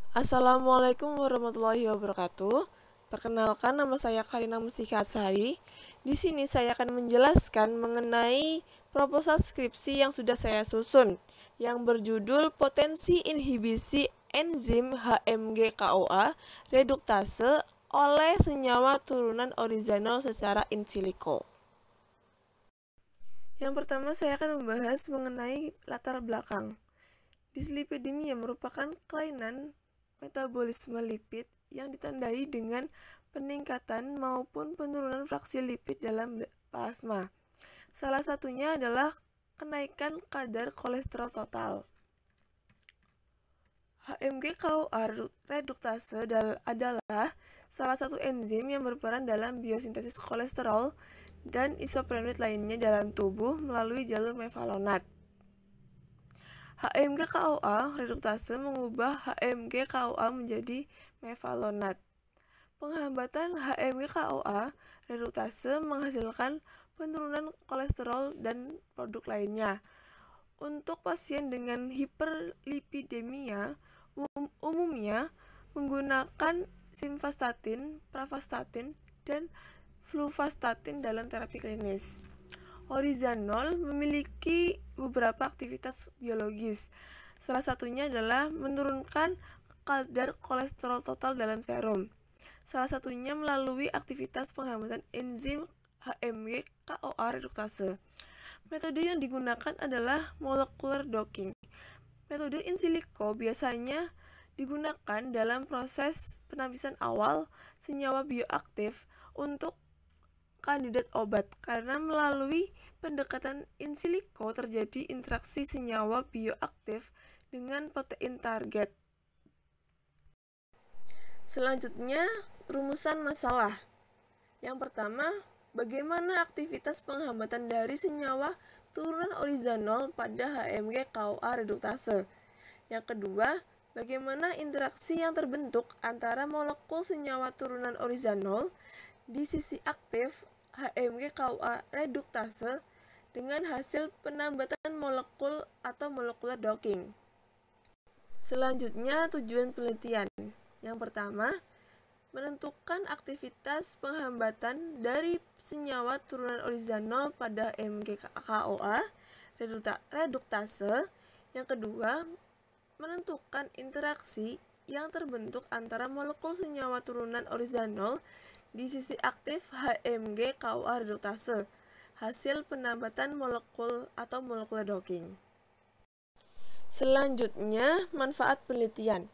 Assalamualaikum warahmatullahi wabarakatuh. Perkenalkan, nama saya Karina Mustika Asari. Di sini saya akan menjelaskan mengenai proposal skripsi yang sudah saya susun, yang berjudul Potensi Inhibisi Enzim HMG-CoA Reduktase oleh senyawa turunan orizanol secara in silico. Yang pertama, saya akan membahas mengenai latar belakang. Dislipidemia merupakan kelainan metabolisme lipid yang ditandai dengan peningkatan maupun penurunan fraksi lipid dalam plasma. Salah satunya adalah kenaikan kadar kolesterol total. HMG-CoA reduktase adalah salah satu enzim yang berperan dalam biosintesis kolesterol dan isoprenoid lainnya dalam tubuh melalui jalur mevalonat. HMG-CoA reduktase mengubah HMG-CoA menjadi mevalonat. Penghambatan HMG-CoA reduktase menghasilkan penurunan kolesterol dan produk lainnya. Untuk pasien dengan hiperlipidemia, umumnya menggunakan simvastatin, pravastatin, dan fluvastatin dalam terapi klinis. Orizanol memiliki beberapa aktivitas biologis. Salah satunya adalah menurunkan kadar kolesterol total dalam serum. Salah satunya melalui aktivitas penghambatan enzim HMG-CoA reduktase. Metode yang digunakan adalah molecular docking. Metode in silico biasanya digunakan dalam proses penapisan awal senyawa bioaktif untuk kandidat obat, karena melalui pendekatan in silico terjadi interaksi senyawa bioaktif dengan protein target. Selanjutnya, rumusan masalah. Yang pertama, bagaimana aktivitas penghambatan dari senyawa turunan orizanol pada HMG-CoA reduktase. Yang kedua, bagaimana interaksi yang terbentuk antara molekul senyawa turunan orizanol di sisi aktif HMG-CoA reduktase dengan hasil penambatan molekul atau molecular docking. Selanjutnya, tujuan penelitian. Yang pertama, menentukan aktivitas penghambatan dari senyawa turunan orizanol pada HMG-CoA reduktase. Yang kedua, menentukan interaksi yang terbentuk antara molekul senyawa turunan orizanol di sisi aktif HMG-CoA reduktase, hasil penambatan molekul atau molecular docking. Selanjutnya, manfaat penelitian.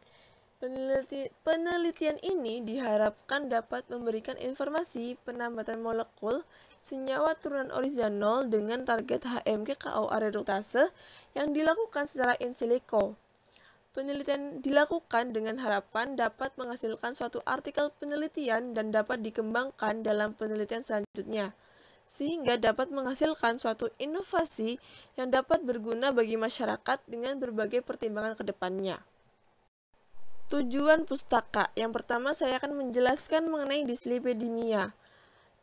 Penelitian ini diharapkan dapat memberikan informasi penambatan molekul senyawa turunan orizanol dengan target HMG-CoA reduktase yang dilakukan secara in silico. Penelitian dilakukan dengan harapan dapat menghasilkan suatu artikel penelitian dan dapat dikembangkan dalam penelitian selanjutnya, sehingga dapat menghasilkan suatu inovasi yang dapat berguna bagi masyarakat dengan berbagai pertimbangan ke depannya. Tujuan pustaka. Yang pertama, saya akan menjelaskan mengenai dislipidemia.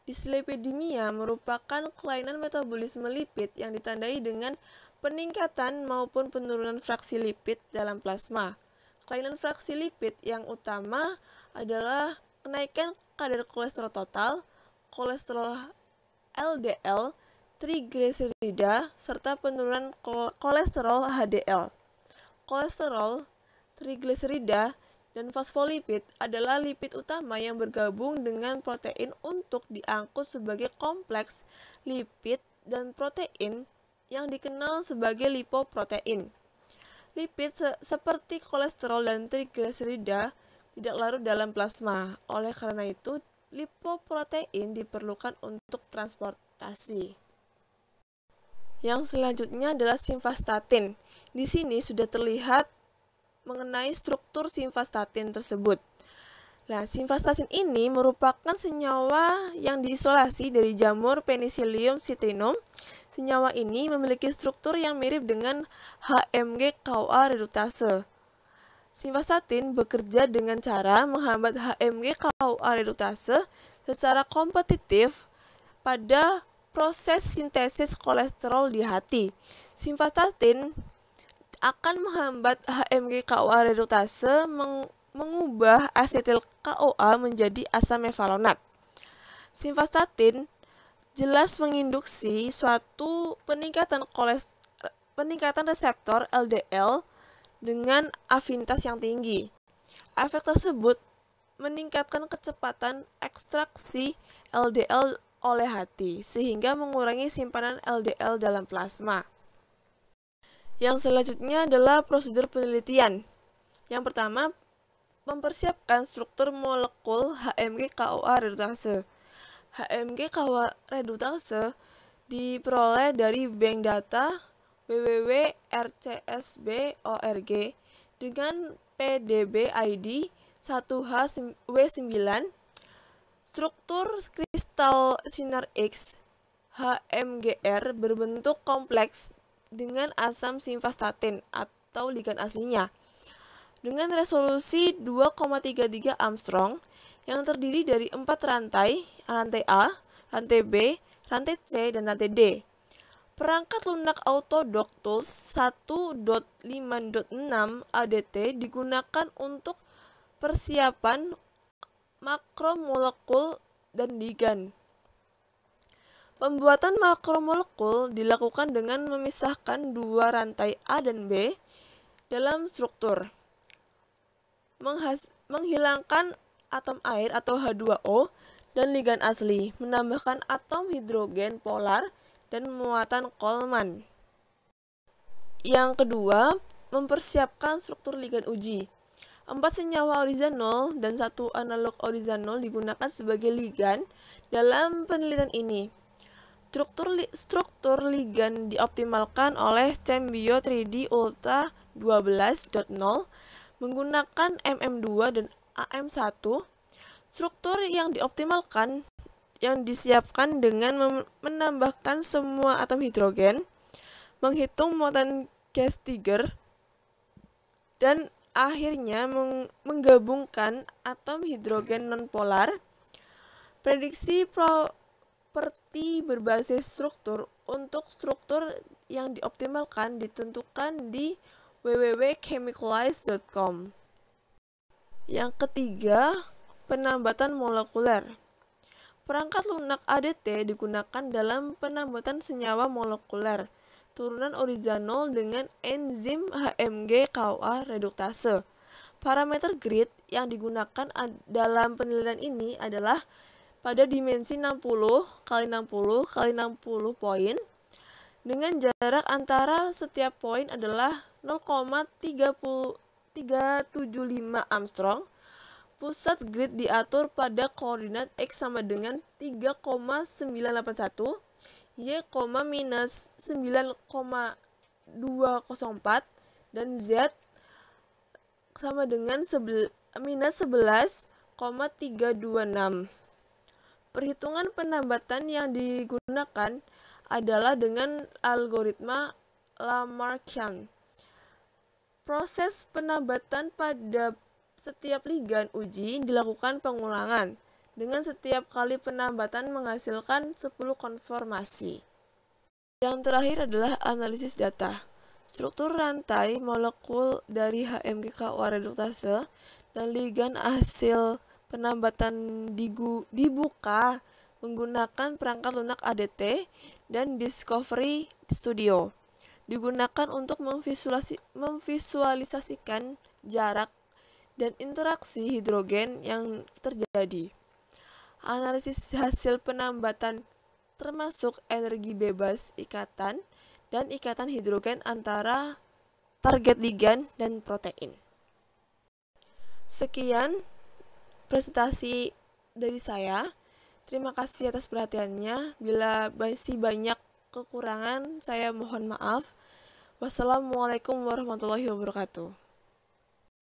Dislipidemia merupakan kelainan metabolisme lipid yang ditandai dengan peningkatan maupun penurunan fraksi lipid dalam plasma. Kelainan fraksi lipid yang utama adalah kenaikan kadar kolesterol total, kolesterol LDL, trigliserida, serta penurunan kolesterol HDL. Kolesterol, trigliserida, dan fosfolipid adalah lipid utama yang bergabung dengan protein untuk diangkut sebagai kompleks lipid dan protein yang dikenal sebagai lipoprotein. Lipid seperti kolesterol dan trigliserida tidak larut dalam plasma. Oleh karena itu, lipoprotein diperlukan untuk transportasi. Yang selanjutnya adalah simvastatin. Di sini sudah terlihat mengenai struktur simvastatin tersebut. Nah, simvastatin ini merupakan senyawa yang diisolasi dari jamur Penicillium citrinum. Senyawa ini memiliki struktur yang mirip dengan HMG-CoA reduktase. Simvastatin bekerja dengan cara menghambat HMG-CoA reduktase secara kompetitif pada proses sintesis kolesterol di hati. Simvastatin akan menghambat HMG-CoA reduktase mengubah asetil CoA menjadi asam mevalonat. Simvastatin jelas menginduksi suatu peningkatan reseptor LDL dengan afinitas yang tinggi. Efek tersebut meningkatkan kecepatan ekstraksi LDL oleh hati, sehingga mengurangi simpanan LDL dalam plasma. Yang selanjutnya adalah prosedur penelitian. Yang pertama, mempersiapkan struktur molekul HMG-CoA redutase. HMG-CoA redutase diperoleh dari bank data www.rcsb.org dengan PDB ID 1HW9. Struktur kristal sinar X HMGR berbentuk kompleks dengan asam simvastatin atau ligan aslinya dengan resolusi 2,33 Armstrong yang terdiri dari 4 rantai A, rantai B, rantai C, dan rantai D. Perangkat lunak Autodock Tools 1.5.6 ADT digunakan untuk persiapan makromolekul dan ligan. Pembuatan makromolekul dilakukan dengan memisahkan dua rantai A dan B dalam struktur, menghilangkan atom air atau H2O dan ligan asli, menambahkan atom hidrogen polar dan muatan Coleman. Yang kedua, mempersiapkan struktur ligan uji. 4 senyawa orizanol dan 1 analog orizanol digunakan sebagai ligan dalam penelitian ini. Struktur ligan dioptimalkan oleh Cembio 3D Ultra 12.0 menggunakan MM2 dan AM1. Struktur yang dioptimalkan yang disiapkan dengan menambahkan semua atom hidrogen, menghitung muatan gas tiger, dan akhirnya menggabungkan atom hidrogen nonpolar. Prediksi properti berbasis struktur untuk struktur yang dioptimalkan ditentukan di www.chemicalize.com. Yang ketiga, penambatan molekuler. Perangkat lunak ADT digunakan dalam penambatan senyawa molekuler turunan orizanol dengan enzim HMG-CoA redutase. Parameter grid yang digunakan dalam penelitian ini adalah pada dimensi 60 x 60 x 60 poin dengan jarak antara setiap poin adalah 0,375 Armstrong. Pusat grid diatur pada koordinat X sama dengan 3,981, Y, minus 9,204, dan Z sama dengan minus 11,326. Perhitungan penambatan yang digunakan adalah dengan algoritma Lamarckian. Proses penambatan pada setiap ligan uji dilakukan pengulangan, dengan setiap kali penambatan menghasilkan 10 konformasi. Yang terakhir adalah analisis data. Struktur rantai molekul dari HMG-CoA redutase dan ligan hasil penambatan dibuka menggunakan perangkat lunak ADT dan Discovery Studio. Digunakan untuk memvisualisasikan jarak dan interaksi hidrogen yang terjadi. Analisis hasil penambatan termasuk energi bebas ikatan dan ikatan hidrogen antara target ligan dan protein. Sekian presentasi dari saya. Terima kasih atas perhatiannya. Bila masih banyak kekurangan, saya mohon maaf. Wassalamualaikum warahmatullahi wabarakatuh.